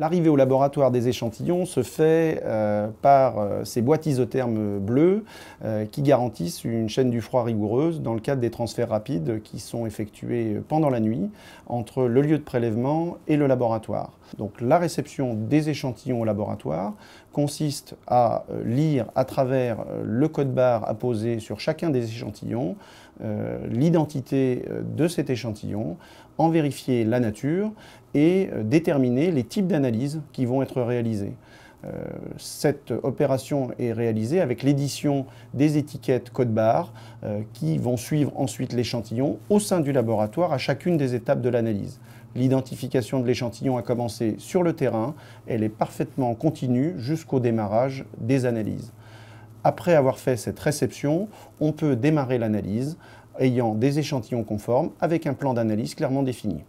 L'arrivée au laboratoire des échantillons se fait par ces boîtes isothermes bleues qui garantissent une chaîne du froid rigoureuse dans le cadre des transferts rapides qui sont effectués pendant la nuit entre le lieu de prélèvement et le laboratoire. Donc la réception des échantillons au laboratoire consiste à lire à travers le code-barre apposé sur chacun des échantillons l'identité de cet échantillon, en vérifier la nature et déterminer les types d'analyses qui vont être réalisées. Cette opération est réalisée avec l'édition des étiquettes code-barre qui vont suivre ensuite l'échantillon au sein du laboratoire à chacune des étapes de l'analyse. L'identification de l'échantillon a commencé sur le terrain, elle est parfaitement continue jusqu'au démarrage des analyses. Après avoir fait cette réception, on peut démarrer l'analyse ayant des échantillons conformes avec un plan d'analyse clairement défini.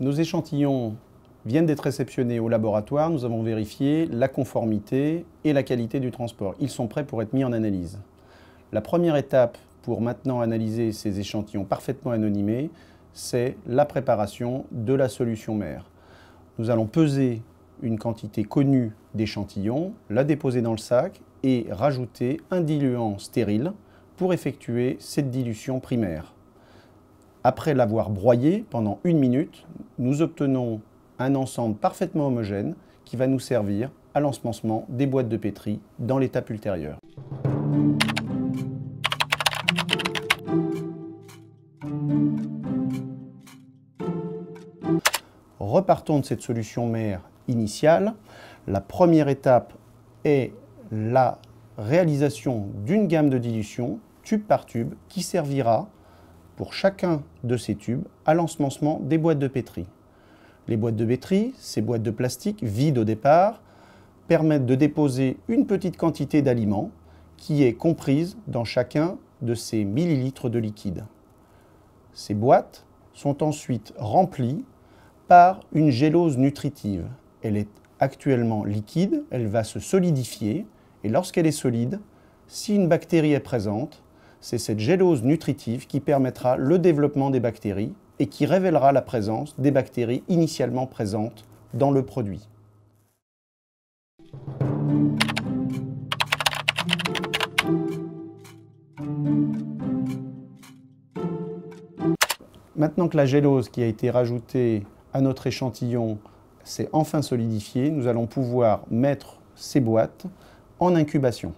Nos échantillons viennent d'être réceptionnés au laboratoire. Nous avons vérifié la conformité et la qualité du transport. Ils sont prêts pour être mis en analyse. La première étape pour maintenant analyser ces échantillons parfaitement anonymés, c'est la préparation de la solution mère. Nous allons peser une quantité connue d'échantillons, la déposer dans le sac et rajouter un diluant stérile pour effectuer cette dilution primaire. Après l'avoir broyé pendant 1 minute, nous obtenons un ensemble parfaitement homogène qui va nous servir à l'ensemencement des boîtes de pétri dans l'étape ultérieure. Repartons de cette solution mère initiale. La première étape est la réalisation d'une gamme de dilution, tube par tube, qui servira pour chacun de ces tubes à l'ensemencement des boîtes de pétri. Les boîtes de pétri, ces boîtes de plastique vides au départ, permettent de déposer une petite quantité d'aliments qui est comprise dans chacun de ces millilitres de liquide. Ces boîtes sont ensuite remplies par une gélose nutritive. Elle est actuellement liquide, elle va se solidifier et lorsqu'elle est solide, si une bactérie est présente, c'est cette gélose nutritive qui permettra le développement des bactéries et qui révélera la présence des bactéries initialement présentes dans le produit. Maintenant que la gélose qui a été rajoutée à notre échantillon s'est enfin solidifiée, nous allons pouvoir mettre ces boîtes en incubation.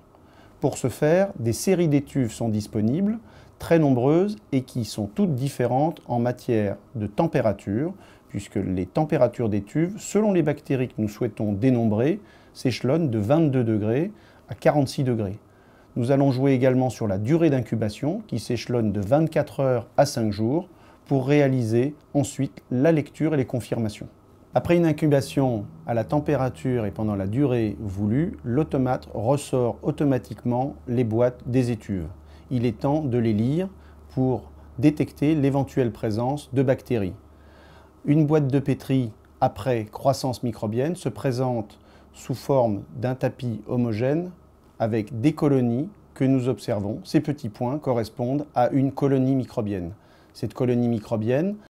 Pour ce faire, des séries d'étuves sont disponibles, très nombreuses et qui sont toutes différentes en matière de température, puisque les températures d'étuves, selon les bactéries que nous souhaitons dénombrer, s'échelonnent de 22 degrés à 46 degrés. Nous allons jouer également sur la durée d'incubation, qui s'échelonne de 24 heures à 5 jours, pour réaliser ensuite la lecture et les confirmations. Après une incubation à la température et pendant la durée voulue, l'automate ressort automatiquement les boîtes des étuves. Il est temps de les lire pour détecter l'éventuelle présence de bactéries. Une boîte de pétri après croissance microbienne se présente sous forme d'un tapis homogène avec des colonies que nous observons. Ces petits points correspondent à une colonie microbienne. Cette colonie microbienne